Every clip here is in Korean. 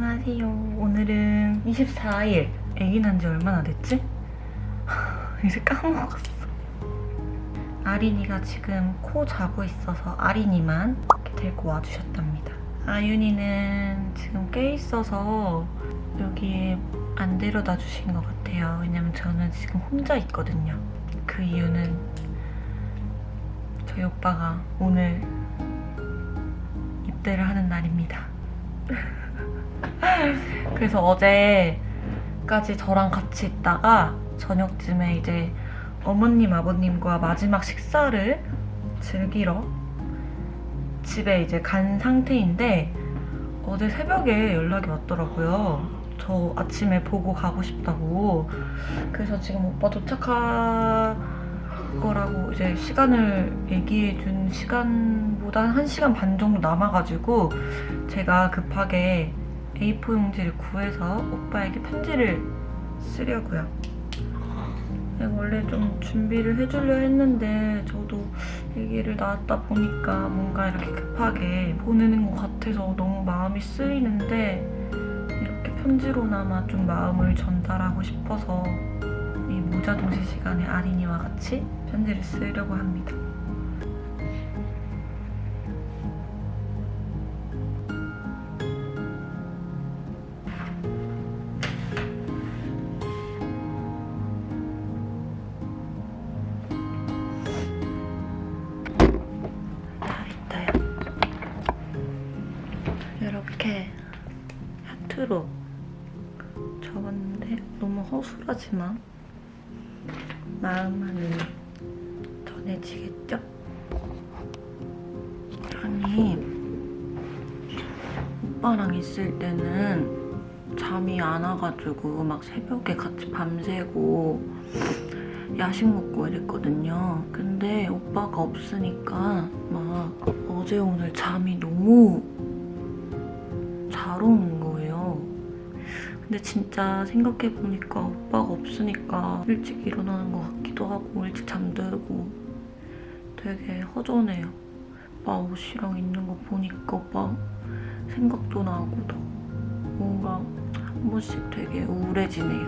안녕하세요. 오늘은 24일. 애기 난 지 얼마나 됐지? 이제 까먹었어. 아린이가 지금 코 자고 있어서 아린이만 이렇게 데리고 와주셨답니다. 아윤이는 지금 깨 있어서 여기에 안 데려다 주신 것 같아요. 왜냐면 저는 지금 혼자 있거든요. 그 이유는 저희 오빠가 오늘 입대를 하는 날입니다. 그래서 어제까지 저랑 같이 있다가 저녁쯤에 이제 어머님, 아버님과 마지막 식사를 즐기러 집에 이제 간 상태인데 어제 새벽에 연락이 왔더라고요. 저 아침에 보고 가고 싶다고. 그래서 지금 오빠 도착할 거라고 이제 시간을 얘기해준 시간보다 한 1시간 반 정도 남아가지고 제가 급하게 A4 용지를 구해서 오빠에게 편지를 쓰려고요. 원래 좀 준비를 해주려 했는데 저도 아기를 낳았다 보니까 뭔가 이렇게 급하게 보내는 것 같아서 너무 마음이 쓰이는데 이렇게 편지로나마 좀 마음을 전달하고 싶어서 이 모자동시 시간에 아린이와 같이 편지를 쓰려고 합니다. 이렇게 하트로 적었는데 너무 허술하지만 마음만은 전해지겠죠? 아니 오빠랑 있을 때는 잠이 안 와가지고 막 새벽에 같이 밤새고 야식 먹고 이랬거든요. 근데 오빠가 없으니까 막 어제 오늘 잠이 너무 잘 오는 거예요. 근데 진짜 생각해보니까 오빠가 없으니까 일찍 일어나는 것 같기도 하고 일찍 잠들고 되게 허전해요. 오빠 옷이랑 있는 거 보니까 오빠 생각도 나고 더 뭔가 한 번씩 되게 우울해지네요.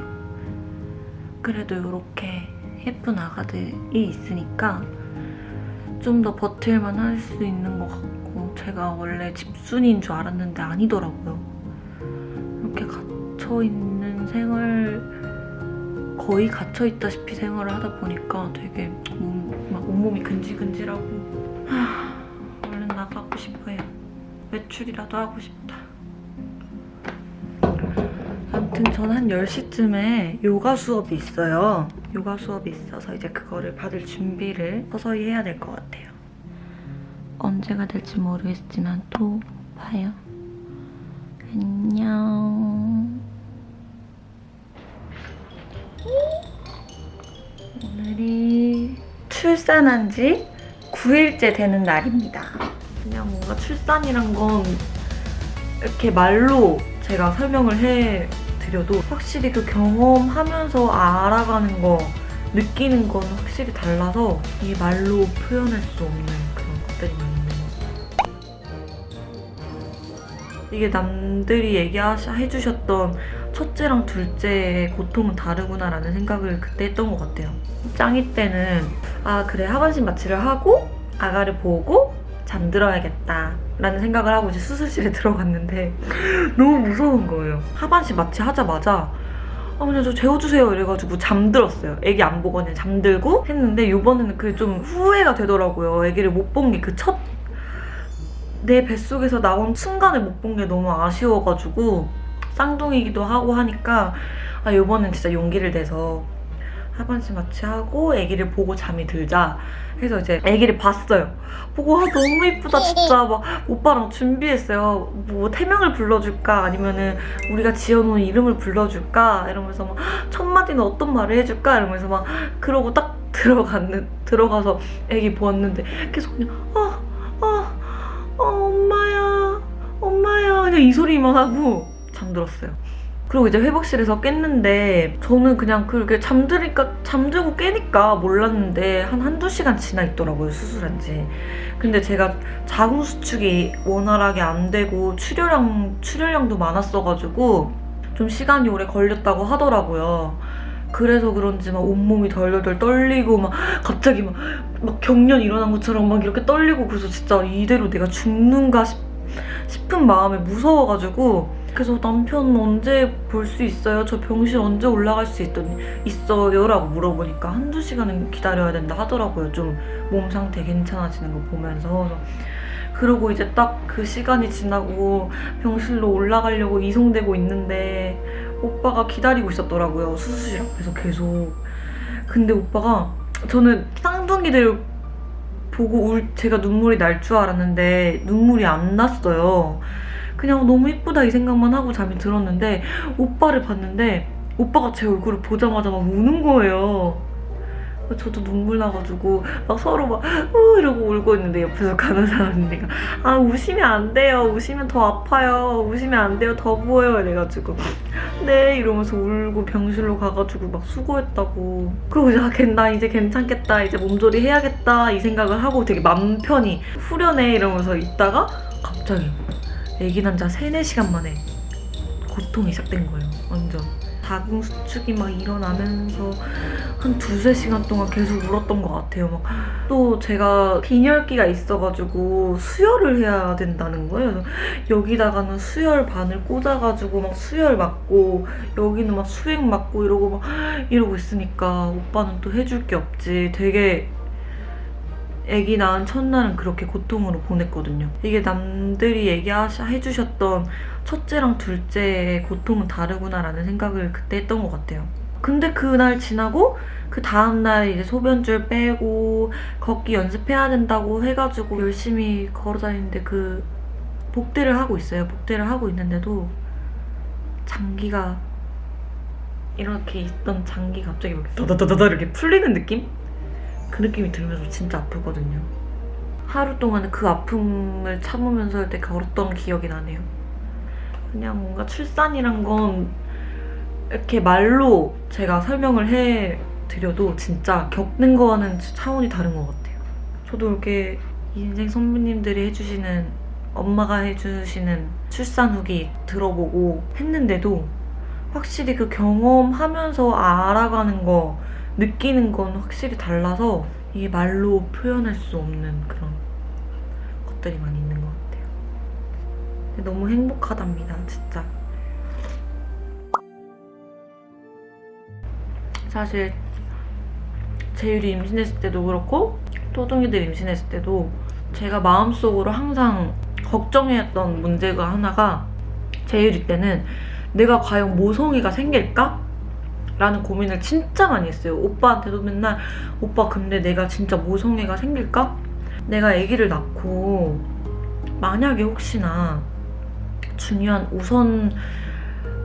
그래도 이렇게 예쁜 아가들이 있으니까 좀 더 버틸만 할 수 있는 것 같고 제가 원래 집순이인 줄 알았는데 아니더라고요. 이렇게 갇혀있는 생활, 거의 갇혀있다시피 생활을 하다 보니까 되게 막 온몸이 근질근질하고 얼른 나가고 싶어요. 외출이라도 하고 싶다. 아무튼 전 한 10시쯤에 요가 수업이 있어요. 요가 수업이 있어서 이제 그거를 받을 준비를 서서히 해야 될 것 같아요. 언제가 될지 모르겠지만 또 봐요. 안녕. 오늘이 출산한 지 9일째 되는 날입니다. 그냥 뭔가 출산이란 건 이렇게 말로 제가 설명을 해드려도 확실히 그 경험하면서 알아가는 거, 느끼는 건 확실히 달라서 이 말로 표현할 수 없는 그런 것들이 많이 있는 것 같아요. 이게 남들이 얘기해주셨던 첫째랑 둘째의 고통은 다르구나라는 생각을 그때 했던 것 같아요. 짱이 때는 아 그래 하반신 마취를 하고 아가를 보고 잠들어야겠다 라는 생각을 하고 이제 수술실에 들어갔는데 너무 무서운 거예요. 하반신 마취 하자마자 아 그냥 저 재워주세요 이래가지고 잠들었어요. 애기 안 보고 그냥 잠들고 했는데 이번에는 그게 좀 후회가 되더라고요. 애기를 못 본 게 그 첫 내 뱃속에서 나온 순간을 못 본 게 너무 아쉬워가지고 쌍둥이기도 하고 하니까 아 이번엔 진짜 용기를 내서 하반신 마취하고 아기를 보고 잠이 들자 해서 이제 아기를 봤어요. 보고 아 너무 이쁘다 진짜 막 오빠랑 준비했어요. 뭐 태명을 불러줄까 아니면은 우리가 지어놓은 이름을 불러줄까 이러면서 막 첫 마디는 어떤 말을 해줄까 이러면서 막 그러고 딱 들어가서 아기 보았는데 계속 그냥 엄마야 그냥 이 소리만 하고 잠들었어요. 그리고 이제 회복실에서 깼는데 저는 그냥 그렇게 잠들고 깨니까 몰랐는데 한두 시간 지나 있더라고요, 수술한 지. 근데 제가 자궁 수축이 원활하게 안 되고 출혈량도 많았어가지고 좀 시간이 오래 걸렸다고 하더라고요. 그래서 그런지 막 온몸이 덜덜덜 떨리고 막 갑자기 막 경련 일어난 것처럼 막 이렇게 떨리고, 그래서 진짜 이대로 내가 죽는가 싶은 마음에 무서워가지고, 그래서 남편 언제 볼 수 있어요? 저 병실 언제 올라갈 수 있어요? 라고 물어보니까 한두 시간은 기다려야 된다 하더라고요. 좀 몸 상태 괜찮아지는 거 보면서. 그러고 이제 딱 그 시간이 지나고 병실로 올라가려고 이송되고 있는데 오빠가 기다리고 있었더라고요, 수술실 앞에서 계속. 근데 오빠가, 저는 쌍둥이들 보고 제가 눈물이 날 줄 알았는데 눈물이 안 났어요. 그냥 너무 이쁘다 이 생각만 하고 잠이 들었는데, 오빠를 봤는데 오빠가 제 얼굴을 보자마자 막 우는 거예요. 저도 눈물 나가지고 막 서로 막 이러고 울고 있는데, 옆에서 간호사 언니가 아, 우시면 안 돼요, 우시면 더 아파요, 우시면 안 돼요, 더 부어요 이래가지고 네 이러면서 울고 병실로 가가지고 막 수고했다고. 그리고 이제 나 이제 괜찮겠다, 이제 몸조리 해야겠다 이 생각을 하고 되게 맘 편히 후련해 이러면서 있다가 갑자기 아기 난자 3-4시간 만에 고통이 시작된 거예요. 완전 자궁 수축이 막 일어나면서 한 2-3시간 동안 계속 울었던 것 같아요. 막 또 제가 빈혈기가 있어가지고 수혈을 해야 된다는 거예요. 그래서 여기다가는 수혈 바늘 꽂아가지고 막 수혈 맞고, 여기는 막 수액 맞고 이러고 있으니까 오빠는 또 해줄 게 없지. 되게 아기 낳은 첫날은 그렇게 고통으로 보냈거든요. 이게 남들이 해주셨던 첫째랑 둘째의 고통은 다르구나라는 생각을 그때 했던 것 같아요. 근데 그날 지나고 그 다음날 이제 소변줄 빼고 걷기 연습해야 된다고 해가지고 열심히 걸어다니는데 그 복대를 하고 있어요. 복대를 하고 있는데도 장기가, 이렇게 있던 장기가 갑자기 막 더더더더 이렇게 풀리는 느낌? 그 느낌이 들면서 진짜 아프거든요. 하루 동안 그 아픔을 참으면서 이렇게 걸었던 기억이 나네요. 그냥 뭔가 출산이란 건 이렇게 말로 제가 설명을 해드려도 진짜 겪는 거와는 차원이 다른 것 같아요. 저도 이렇게 인생 선배님들이 해주시는, 엄마가 해주시는 출산 후기 들어보고 했는데도 확실히 그 경험하면서 알아가는 거, 느끼는 건 확실히 달라서 이게 말로 표현할 수 없는 그런 것들이 많이 있는 것 같아요. 근데 너무 행복하답니다, 진짜. 사실 재율이 임신했을 때도 그렇고 토둥이들 임신했을 때도 제가 마음속으로 항상 걱정했던 문제가 하나가, 재율이 때는 내가 과연 모성애가 생길까? 라는 고민을 진짜 많이 했어요. 오빠한테도 맨날 오빠 근데 내가 진짜 모성애가 생길까? 내가 아기를 낳고 만약에 혹시나 중요한 우선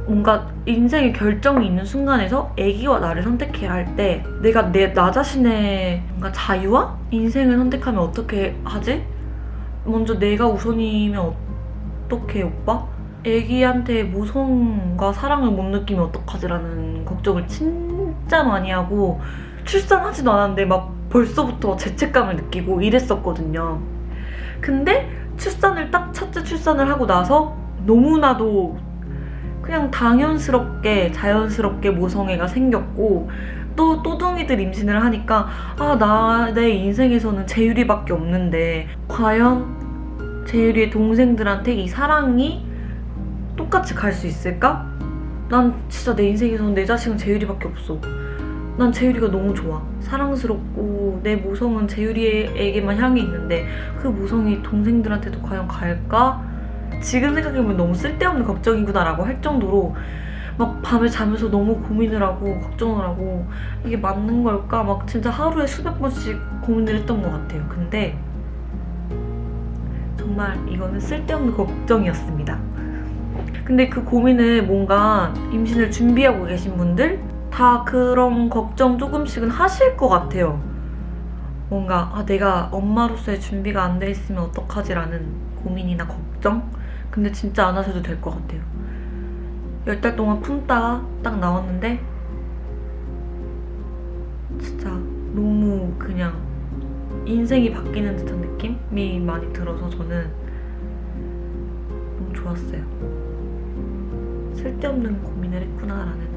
뭔가 인생의 결정이 있는 순간에서 아기와 나를 선택해야 할 때 내가 나 자신의 뭔가 자유와 인생을 선택하면 어떻게 하지? 먼저 내가 우선이면 어떡해 오빠? 아기한테 모성과 사랑을 못 느끼면 어떡하지라는 걱정을 진짜 많이 하고, 출산하지도 않았는데 막 벌써부터 죄책감을 느끼고 이랬었거든요. 근데 첫째 출산을 하고 나서 너무나도 그냥 당연스럽게 자연스럽게 모성애가 생겼고, 또 또둥이들 임신을 하니까 내 인생에서는 재율이밖에 없는데 과연 재율이의 동생들한테 이 사랑이 똑같이 갈 수 있을까? 난 진짜 내 인생에서는 내 자식은 재율이밖에 없어. 난 재율이가 너무 좋아. 사랑스럽고 내 모성은 재율이에게만 향해 있는데 그 모성이 동생들한테도 과연 갈까? 지금 생각해보면 너무 쓸데없는 걱정이구나라고 할 정도로 막 밤에 자면서 너무 고민을 하고 걱정을 하고 이게 맞는 걸까? 막 진짜 하루에 수백 번씩 고민을 했던 것 같아요. 근데 정말 이거는 쓸데없는 걱정이었습니다. 근데 그 고민을 뭔가 임신을 준비하고 계신 분들 다 그런 걱정 조금씩은 하실 것 같아요. 뭔가 내가 엄마로서의 준비가 안 돼 있으면 어떡하지라는 고민이나 걱정? 근데 진짜 안 하셔도 될 것 같아요. 10달 동안 품다가 딱 나왔는데 진짜 너무 그냥 인생이 바뀌는 듯한 느낌이 많이 들어서 저는 너무 좋았어요. 쓸데없는 고민을 했구나라는